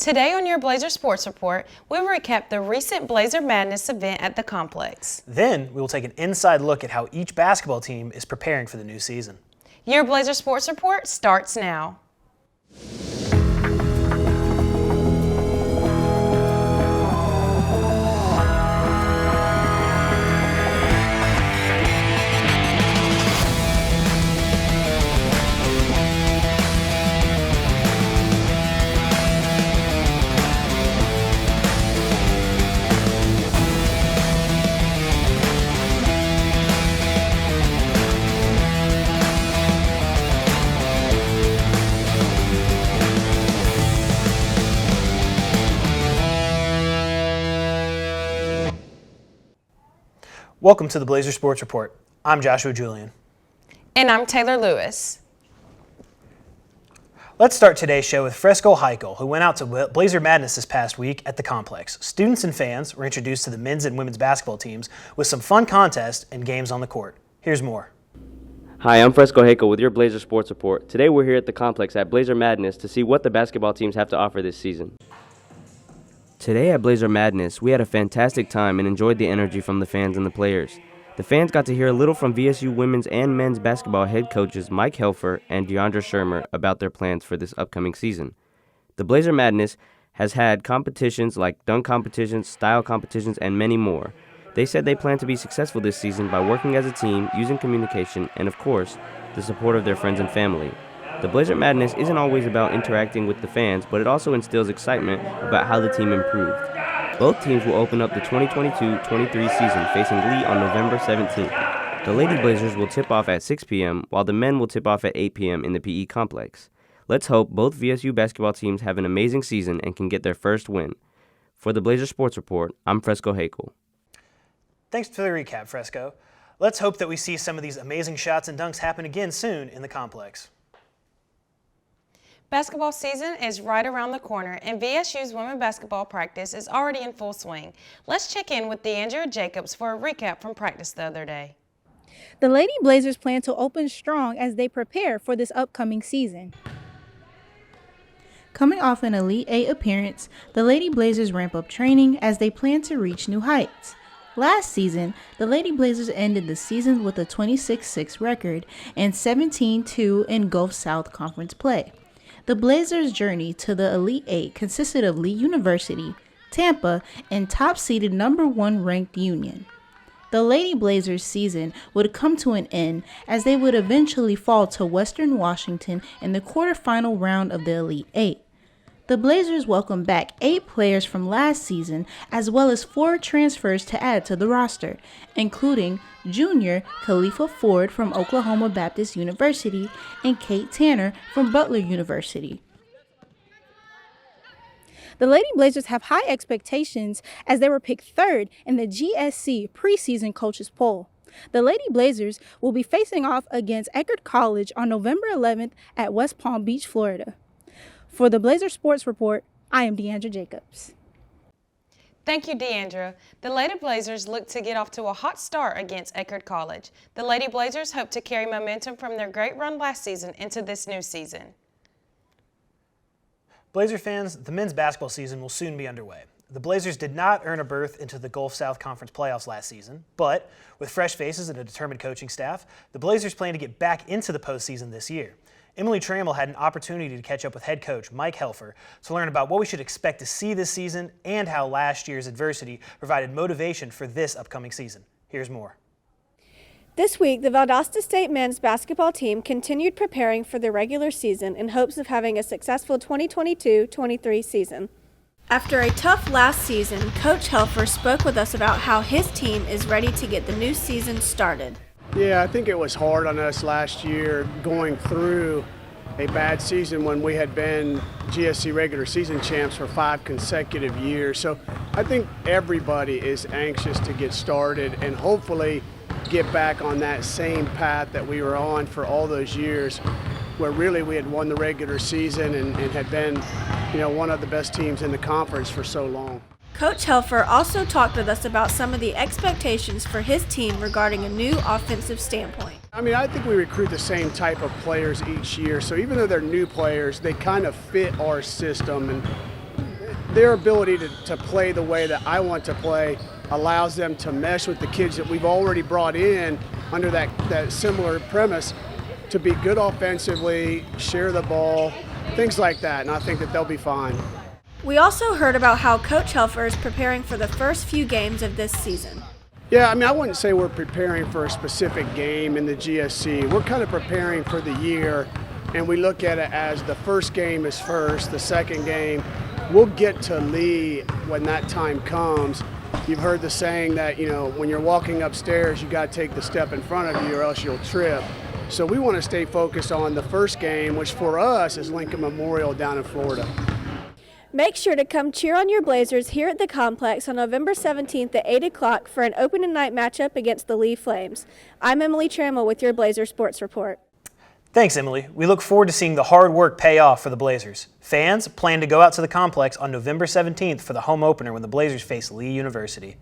Today on your Blazer Sports Report, we will recap the recent Blazer Madness event at the complex. Then we will take an inside look at how each basketball team is preparing for the new season. Your Blazer Sports Report starts now. Welcome to the Blazer Sports Report. I'm Joshua Julian. And I'm Taylor Lewis. Let's start today's show with Fresco Heichel, who went out to Blazer Madness this past week at the complex. Students and fans were introduced to the men's and women's basketball teams with some fun contests and games on the court. Here's more. Hi, I'm Fresco Heichel with your Blazer Sports Report. Today we're here at the complex at Blazer Madness to see what the basketball teams have to offer this season. Today at Blazer Madness, we had a fantastic time and enjoyed the energy from the fans and the players. The fans got to hear a little from VSU women's and men's basketball head coaches Mike Helfer and Deandra Shermer about their plans for this upcoming season. The Blazer Madness has had competitions like dunk competitions, style competitions, and many more. They said they plan to be successful this season by working as a team, using communication, and of course, the support of their friends and family. The Blazer Madness isn't always about interacting with the fans, but it also instills excitement about how the team improved. Both teams will open up the 2022-23 season facing Lee on November 17th. The Lady Blazers will tip off at 6 p.m., while the men will tip off at 8 p.m. in the PE complex. Let's hope both VSU basketball teams have an amazing season and can get their first win. For the Blazer Sports Report, I'm Fresco Heichel. Thanks for the recap, Fresco. Let's hope that we see some of these amazing shots and dunks happen again soon in the complex. Basketball season is right around the corner, and VSU's women's basketball practice is already in full swing. Let's check in with Deandra Jacobs for a recap from practice the other day. The Lady Blazers plan to open strong as they prepare for this upcoming season. Coming off an Elite 8 appearance, the Lady Blazers ramp up training as they plan to reach new heights. Last season, the Lady Blazers ended the season with a 26-6 record and 17-2 in Gulf South Conference play. The Blazers' journey to the Elite 8 consisted of Lee University, Tampa, and top-seeded number 1 ranked Union. The Lady Blazers' season would come to an end as they would eventually fall to Western Washington in the quarterfinal round of the Elite 8. The Blazers welcomed back 8 players from last season as well as 4 transfers to add to the roster, including junior Khalifa Ford from Oklahoma Baptist University and Kate Tanner from Butler University. The Lady Blazers have high expectations as they were picked 3rd in the GSC preseason coaches poll. The Lady Blazers will be facing off against Eckerd College on November 11th at West Palm Beach, Florida. For the Blazer Sports Report, I am Deandra Jacobs. Thank you, Deandra. The Lady Blazers look to get off to a hot start against Eckerd College. The Lady Blazers hope to carry momentum from their great run last season into this new season. Blazer fans, the men's basketball season will soon be underway. The Blazers did not earn a berth into the Gulf South Conference playoffs last season, but with fresh faces and a determined coaching staff, the Blazers plan to get back into the postseason this year. Emily Trammell had an opportunity to catch up with head coach Mike Helfer to learn about what we should expect to see this season and how last year's adversity provided motivation for this upcoming season. Here's more. This week, the Valdosta State men's basketball team continued preparing for the regular season in hopes of having a successful 2022-23 season. After a tough last season, Coach Helfer spoke with us about how his team is ready to get the new season started. Yeah, I think it was hard on us last year going through a bad season when we had been GSC regular season champs for 5 consecutive years. So I think everybody is anxious to get started and hopefully get back on that same path that we were on for all those years, where really we had won the regular season and had been, one of the best teams in the conference for so long. Coach Helfer also talked with us about some of the expectations for his team regarding a new offensive standpoint. I think we recruit the same type of players each year, so even though they're new players, they kind of fit our system. And their ability to play the way that I want to play allows them to mesh with the kids that we've already brought in under that similar premise to be good offensively, share the ball, things like that, and I think that they'll be fine. We also heard about how Coach Helfer is preparing for the first few games of this season. Yeah, I mean, I wouldn't say we're preparing for a specific game in the GSC. We're kind of preparing for the year, and we look at it as the first game is first, the second game. We'll get to Lee when that time comes. You've heard the saying that, when you're walking upstairs, you got to take the step in front of you or else you'll trip. So we want to stay focused on the first game, which for us is Lincoln Memorial down in Florida. Make sure to come cheer on your Blazers here at the complex on November 17th at 8 o'clock for an opening night matchup against the Lee Flames. I'm Emily Trammell with your Blazer Sports Report. Thanks, Emily. We look forward to seeing the hard work pay off for the Blazers. Fans plan to go out to the complex on November 17th for the home opener when the Blazers face Lee University.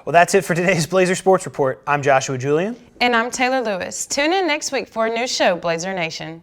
Well, that's it for today's Blazer Sports Report. I'm Joshua Julian. And I'm Taylor Lewis. Tune in next week for a new show, Blazer Nation.